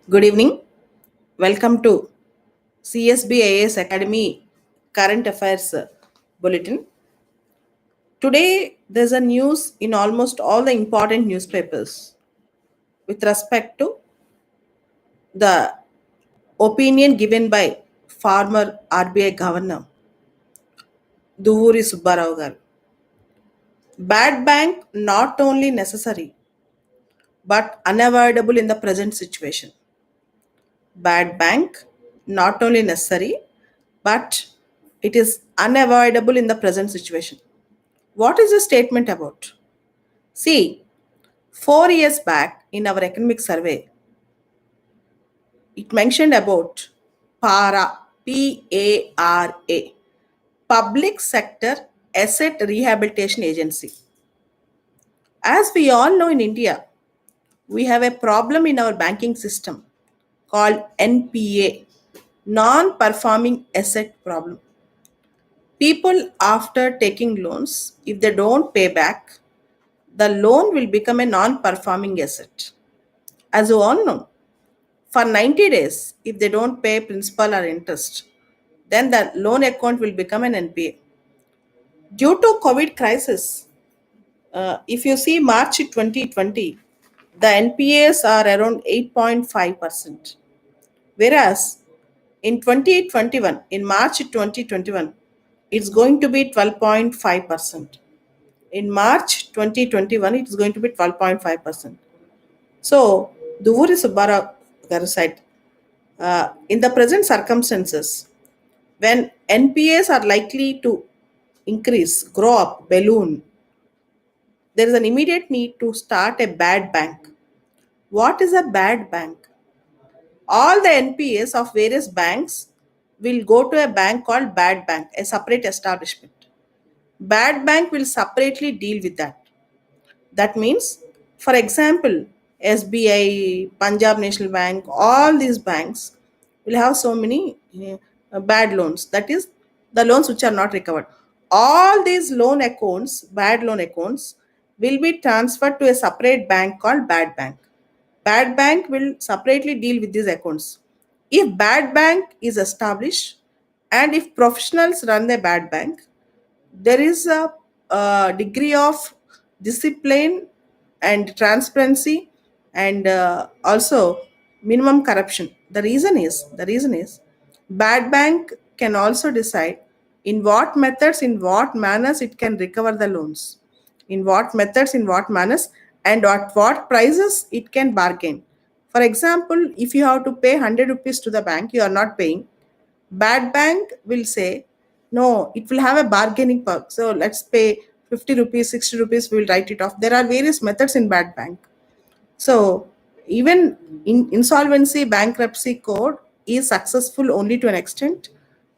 Good evening. Welcome to CSB Academy Current Affairs Bulletin. Today, there's a news in almost all the important newspapers with respect to the opinion given by former RBI Governor Duvuri Subbarao garu. Bad bank not only necessary but unavoidable in the present situation. Bad bank not only necessary but it is unavoidable in the present situation. What is the statement about? See, 4 years back in our economic survey, it mentioned about PARA, PARA, Public Sector Asset Rehabilitation Agency. As we all know in India, we have a problem in our banking system called NPA, non performing asset problem. People, after taking loans, if they don't pay back, the loan will become a non performing asset. As you all know, for 90 days, if they don't pay principal or interest, then the loan account will become an NPA. Due to COVID crisis, if you see March 2020, the NPAs are around 8.5%. Whereas in 2021, in March 2021, it's going to be 12.5%. In March 2021, it's going to be 12.5%. So, Duvuri Subbara garu said, in the present circumstances, when NPAs are likely to increase, grow up, balloon, there is an immediate need to start a bad bank. What is a bad bank? All the NPAs of various banks will go to a bank called bad bank, a separate establishment. Bad bank will separately deal with that. That means, for example, SBI, Punjab National Bank, all these banks will have so many bad loans. That is, the loans which are not recovered. All these loan accounts, bad loan accounts, will be transferred to a separate bank called bad bank. Bad bank will separately deal with these accounts. If bad bank is established and if professionals run the bad bank, there is a degree of discipline and transparency and also minimum corruption. The reason is bad bank can also decide in what methods, in what manners it can recover the loans, in what methods, in what manners, and at what prices it can bargain. For example, if you have to pay 100 rupees to the bank, you are not paying, bad bank will say, no, it will have a bargaining power. So let's pay 50 rupees, 60 rupees, we will write it off. There are various methods in bad bank. So even in insolvency bankruptcy code is successful only to an extent.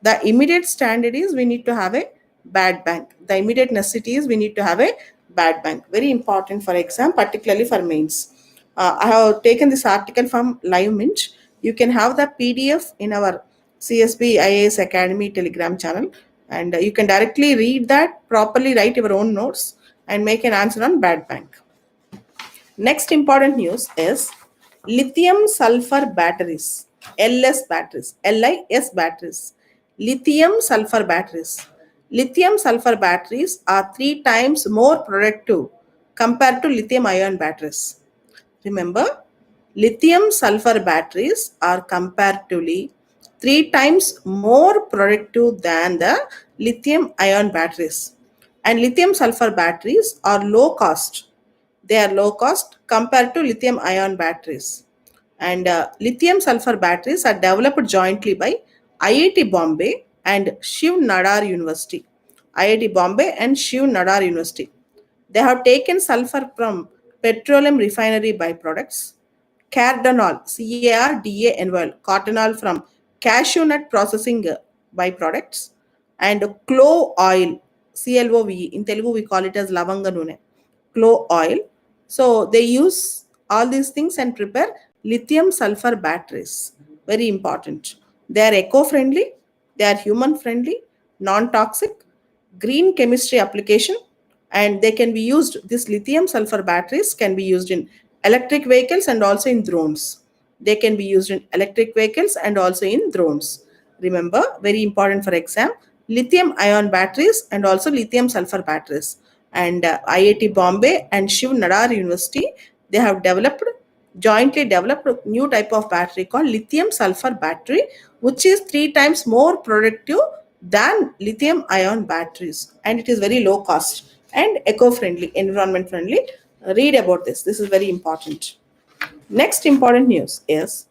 The immediate standard is we need to have a bad bank. The immediate necessity is we need to have a bad bank. Very important for exam, particularly for mains. I have taken this article from Live Mint. You can have the PDF in our CSB IAS Academy Telegram channel, and you can directly read that, properly write your own notes, and make an answer on bad bank. Next important news is lithium sulfur batteries, LS batteries, LIS batteries. Lithium sulfur batteries. Lithium sulfur batteries are 3 times more productive compared to lithium ion batteries. Remember, lithium sulfur batteries are comparatively 3 times more productive than the lithium ion batteries. And lithium sulfur batteries are low cost. They are low cost compared to lithium ion batteries. And lithium sulfur batteries are developed jointly by IIT Bombay and Shiv Nadar University. IIT Bombay and Shiv Nadar University. They have taken sulfur from petroleum refinery byproducts, cardanol, CARDANOL, cottonol from cashew nut processing byproducts, and clove oil, CLOVE. In Telugu, we call it as lavanga nune, clove oil. So they use all these things and prepare lithium sulfur batteries. Very important. They are eco friendly, they are human friendly, non toxic, green chemistry application, and they can be used. This lithium sulfur batteries can be used in electric vehicles and also in drones. They can be used in electric vehicles and also in drones. Remember, very important for exam, lithium ion batteries and also lithium sulfur batteries. And IIT Bombay and Shiv Nadar University, they have jointly developed a new type of battery called lithium sulfur battery, which is three times more productive than lithium ion batteries, and it is very low cost and eco friendly, environment friendly. Read about this. This is very important. Next important news is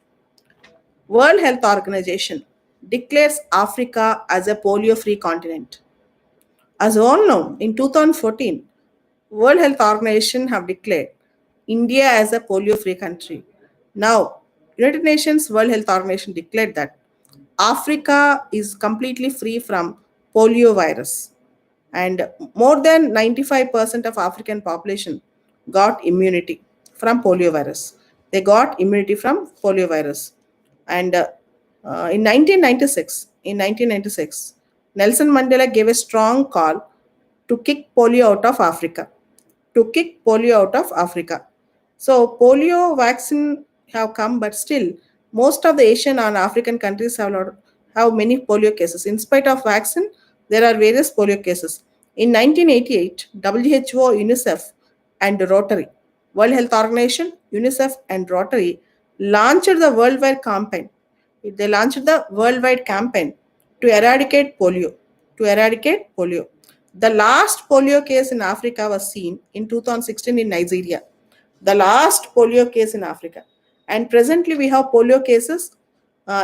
World Health Organization declares Africa as a polio-free continent. As we all know, in 2014, World Health Organization have declared India as a polio-free country. Now, United Nations World Health Organization declared that Africa is completely free from polio virus, and more than 95% of African population got immunity from polio virus. They got immunity from polio virus. And in 1996, Nelson Mandela gave a strong call to kick polio out of Africa. To kick polio out of Africa. So polio vaccine have come, but still most of the Asian and African countries have many polio cases. In spite of vaccine, there are various polio cases. In 1988, WHO, UNICEF, and Rotary, World Health Organization, UNICEF, and Rotary launched the worldwide campaign. They launched the worldwide campaign to eradicate polio. To eradicate polio. The last polio case in Africa was seen in 2016 in Nigeria. The last polio case in Africa. And presently we have polio cases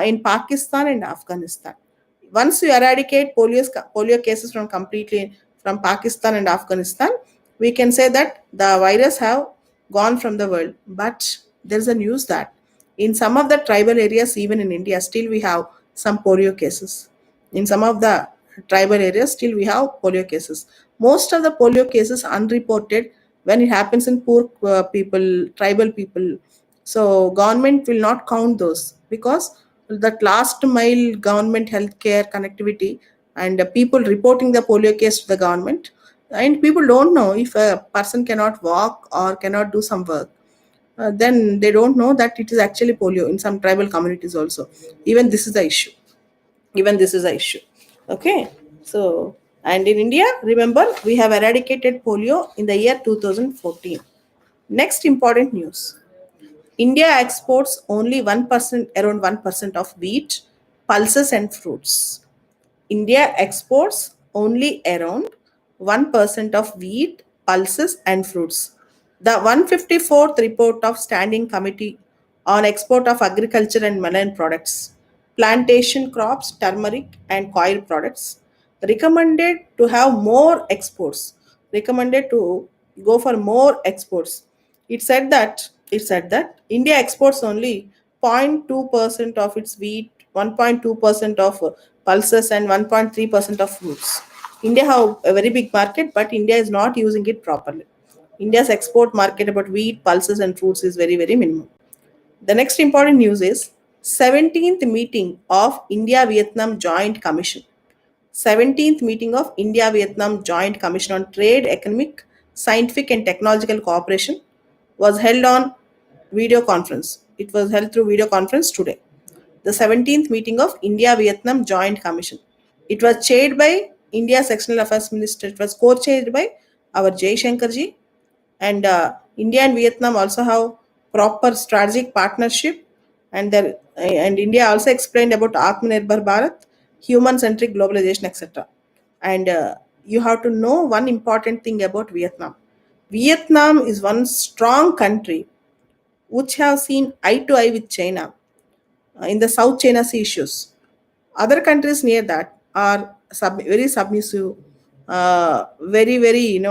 in Pakistan and Afghanistan. Once you eradicate polio cases from completely from Pakistan and Afghanistan, we can say that the virus have gone from the world. But there's a news that in some of the tribal areas, even in India, still we have some polio cases. In some of the tribal areas, still we have polio cases. Most of the polio cases unreported when it happens in poor people, tribal people. So government will not count those because that last mile government healthcare connectivity and people reporting the polio case to the government, and people don't know if a person cannot walk or cannot do some work, then they don't know that it is actually polio in some tribal communities also. Even this is the issue. Even this is the issue. Okay. So, and in India, remember, we have eradicated polio in the year 2014. Next important news. India exports only 1%, around 1% of wheat, pulses, and fruits. India exports only around 1% of wheat, pulses, and fruits. The 154th report of Standing Committee on Export of Agriculture and Melon Products, plantation crops, turmeric, and coir products recommended to have more exports, recommended to go for more exports. It said that India exports only 0.2% of its wheat, 1.2% of pulses, and 1.3% of fruits. India have a very big market, but India is not using it properly. India's export market about wheat, pulses, and fruits is very, very minimum. The next important news is 17th meeting of India Vietnam Joint Commission. 17th meeting of India Vietnam Joint Commission on Trade, Economic, Scientific, and Technological Cooperation was held on video conference. It was held through video conference today. The 17th meeting of India Vietnam Joint Commission. It was chaired by India's External Affairs Minister. It was co chaired by our Jay Shankarji, and India and Vietnam also have proper strategic partnership, and India also explained about Atmanirbhar Bharat, human centric globalization, etc. And you have to know one important thing about Vietnam. Vietnam is one strong country which have seen eye to eye with China in the South China Sea issues. Other countries near that are very submissive, very, very,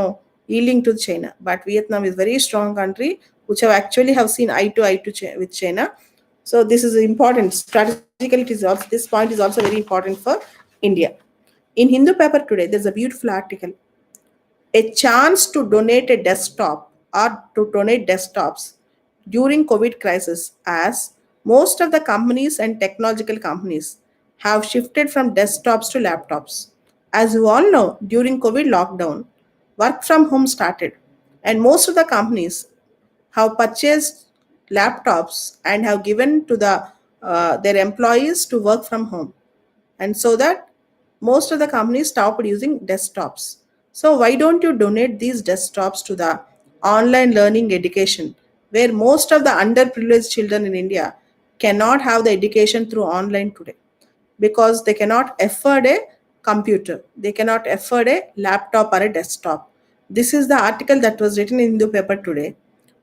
yielding to China. But Vietnam is very strong country which have actually have seen eye to eye with China. So this is important. Strategically, it is also, this point is also very important for India. In Hindu paper today, there's a beautiful article, a chance to donate a desktop or to donate desktops during COVID crisis, as most of the companies and technological companies have shifted from desktops to laptops. As you all know, during COVID lockdown, work from home started, and most of the companies have purchased laptops and have given to their employees to work from home, and so that most of the companies stopped using desktops. So why don't you donate these desktops to the online learning education, where most of the underprivileged children in India cannot have the education through online today, because they cannot afford a computer, they cannot afford a laptop or a desktop. This is the article that was written in the paper today.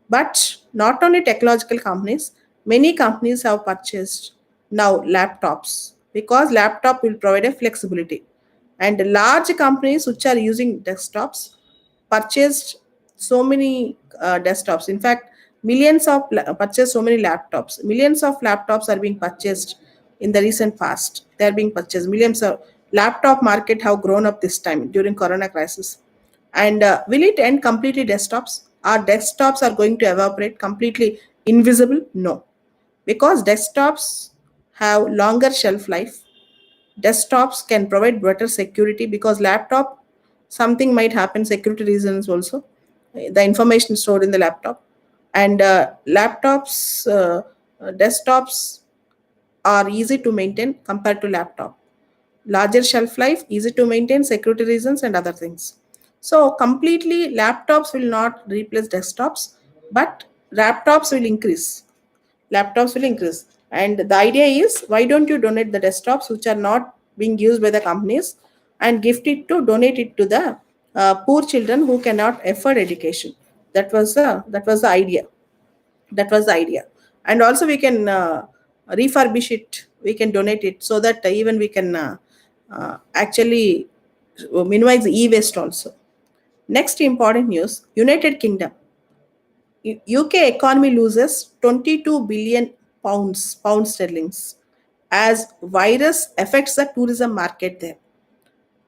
But not only technological companies, many companies have purchased now laptops, because laptop will provide a flexibility. And large companies which are using desktops purchased so many desktops. In fact, purchased so many laptops. Millions of laptops are being purchased in the recent past. They are being purchased. Millions of laptop market have grown up this time during Corona crisis. And will it end completely desktops? Our desktops are going to evaporate completely invisible? No, because desktops have longer shelf life. Desktops can provide better security, because laptop, something might happen, security reasons also, the information stored in the laptop. And desktops are easy to maintain compared to laptop. Larger shelf life, easy to maintain, security reasons, and other things. So completely laptops will not replace desktops, but laptops will increase. And the idea is, why don't you donate the desktops which are not being used by the companies, and donate it to the poor children who cannot afford education. That was the idea. That was the idea. And also we can refurbish it, we can donate it, so that even we can actually minimize e-waste also. Next important news: United Kingdom. UK economy loses 22 billion pound sterlings as virus affects the tourism market there.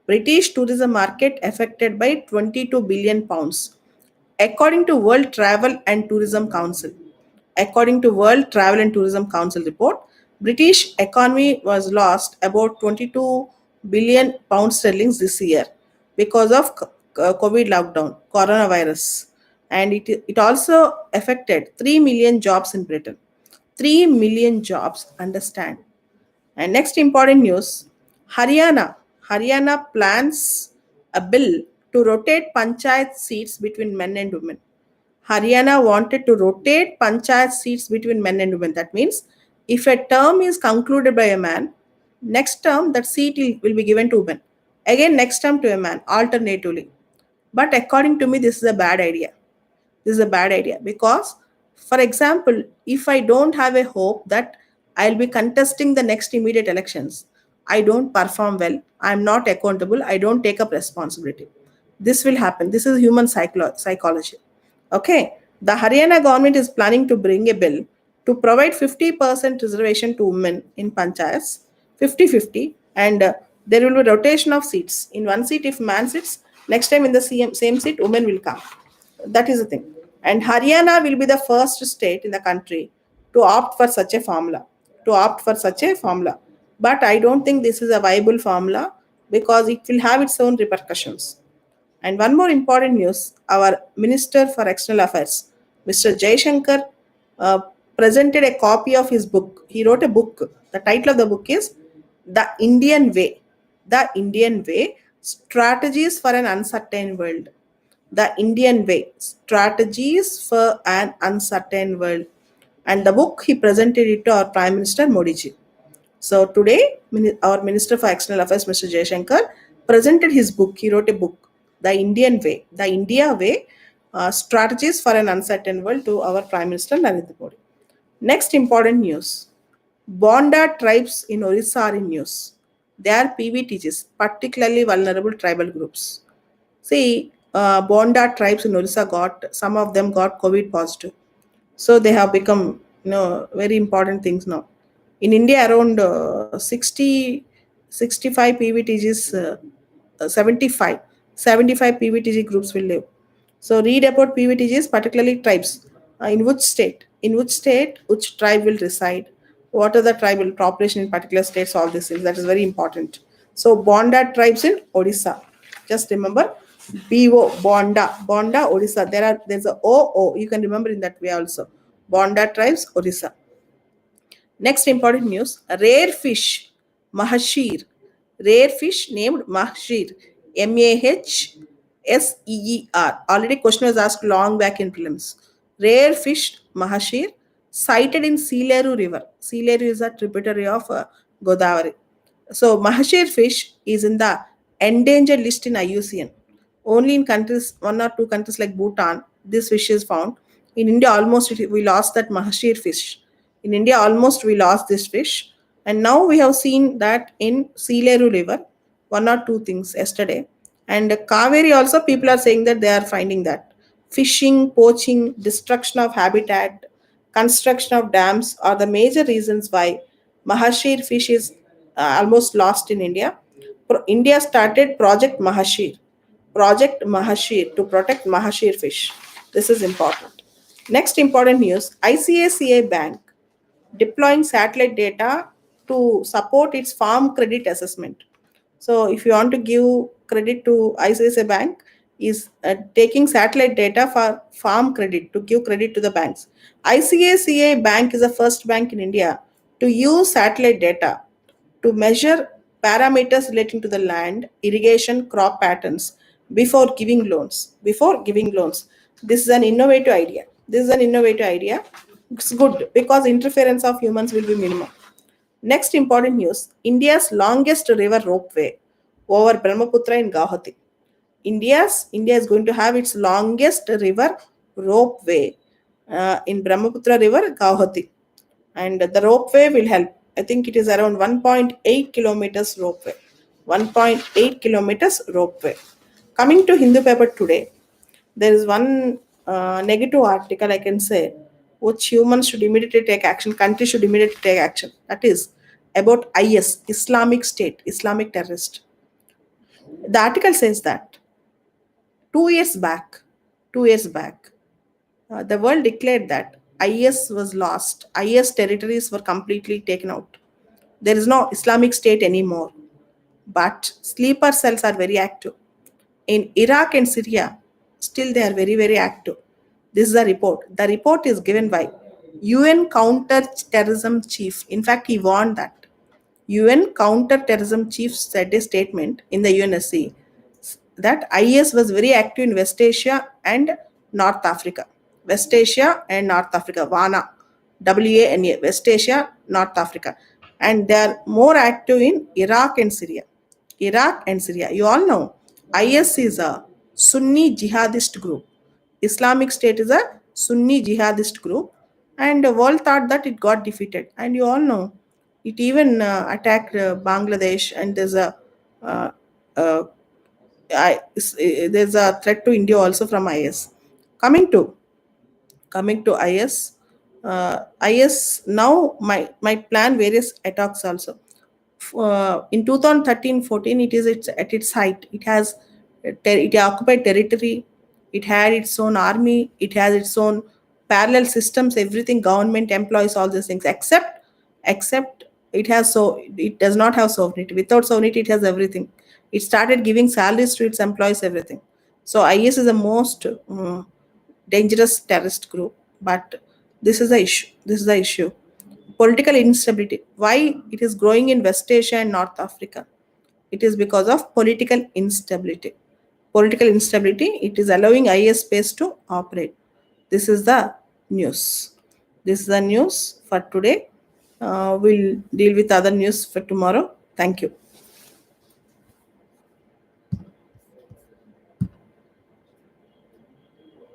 British tourism market affected by 22 billion pounds, according to World Travel and Tourism Council. According to World Travel and Tourism Council report, British economy was lost about 22 billion pound sterling this year because of COVID lockdown, coronavirus, and it also affected 3 million jobs in Britain. 3 million jobs, understand. And next important news: Haryana. Haryana plans a bill to rotate panchayat seats between men and women. Haryana wanted to rotate panchayat seats between men and women. That means if a term is concluded by a man, next term that seat will be given to women. Again, next term to a man, alternatively. But according to me, this is a bad idea. This is a bad idea, because, for example, if I don't have a hope that I'll be contesting the next immediate elections, I don't perform well, I'm not accountable, I don't take up responsibility. This will happen. This is human psychology. Okay. The Haryana government is planning to bring a bill to provide 50% reservation to women in panchayats, 50-50, and there will be rotation of seats. In one seat, if man sits, next time in the same seat, women will come. That is the thing. And Haryana will be the first state in the country to opt for such a formula. To opt for such a formula. But I don't think this is a viable formula, because it will have its own repercussions. And one more important news: our Minister for External Affairs, Mr. Jaishankar, uh, presented a copy of his book. He wrote a book. The title of the book is The Indian Way. The Indian Way: Strategies for an Uncertain World. The Indian Way: Strategies for an Uncertain World. And the book he presented it to our Prime Minister Modi ji. So today, our Minister for External Affairs, Mr. Jaishankar, presented his book. He wrote a book, The Indian Way, The India Way, Strategies for an Uncertain World, to our Prime Minister Narendra Modi. Next important news: Bonda tribes in Orissa are in news. They are PVTGs, particularly vulnerable tribal groups. See, Bonda tribes in Orissa some of them got COVID positive. So they have become, very important things now. In India, around 65 PVTGs, 75, 75 PVTG groups will live. So read about PVTGs, particularly tribes. In which state? In which state, which tribe will reside? What are the tribal population in particular states? All these things. That is very important. So Bonda tribes in Odisha. Just remember, BO, Bonda, Bonda, Odisha. There's a OO. You can remember in that way also. Bonda tribes, Orissa. Next important news, rare fish, Mahashir. Rare fish named Mahashir. Mahseer. Already question was asked long back in prelims. Rare fish, Mahashir, sighted in Seeleru River. Seeleru is a tributary of Godavari. So Mahashir fish is in the endangered list in IUCN. Only in countries, one or two countries like Bhutan, this fish is found. In India, almost we lost that Mahashir fish. In India, almost we lost this fish. And now we have seen that in Seeleru River, one or two things yesterday. And Kaveri also, people are saying that they are finding that. Fishing, poaching, destruction of habitat, construction of dams are the major reasons why Mahashir fish is almost lost in India. India started Project Mahashir to protect Mahashir fish. This is important. Next important news, ICICI Bank deploying satellite data to support its farm credit assessment. So if you want to give credit to ICICI Bank, is taking satellite data for farm credit to give credit to the banks. ICICI Bank is the first bank in India to use satellite data to measure parameters relating to the land, irrigation, crop patterns before giving loans. Before giving loans. This is an innovative idea. This is an innovative idea. It's good because interference of humans will be minimum. Next important news, India's longest river ropeway over Brahmaputra in Guwahati. India is going to have its longest river ropeway in Brahmaputra River, Guwahati. And the ropeway will help. I think it is around 1.8 kilometers ropeway. 1.8 kilometers ropeway. Coming to Hindu paper today, there is one negative article I can say, which humans should immediately take action, countries should immediately take action. That is about IS, Islamic State, Islamic terrorist. The article says that 2 years back, 2 years back, the world declared that IS was lost. IS territories were completely taken out. There is no Islamic State anymore. But sleeper cells are very active. In Iraq and Syria, still they are very, very active. This is a report. The report is given by UN counter-terrorism chief. In fact, he warned that. UN counter-terrorism chief said a statement in the UNSC that IS was very active in West Asia and North Africa. West Asia and North Africa, WANA, WANA, West Asia, North Africa. And they are more active in Iraq and Syria. Iraq and Syria. You all know IS is a Sunni jihadist group. Islamic State is a Sunni jihadist group. And the world thought that it got defeated. And you all know it even attacked Bangladesh, and uh, uh, there's a threat to India also from IS. Coming to IS, IS now might plan various attacks also. In 2013-14, it is at its height. It occupied territory. It had its own army. It has its own parallel systems. Everything, government employs all these things, except it does not have sovereignty. Without sovereignty, it has everything. It started giving salaries to its employees, everything. So IS is the most dangerous terrorist group. But this is the issue. This is the issue. Political instability. Why it is growing in West Asia and North Africa? It is because of political instability. Political instability. It is allowing IS space to operate. This is the news. This is the news for today. We'll deal with other news for tomorrow. Thank you.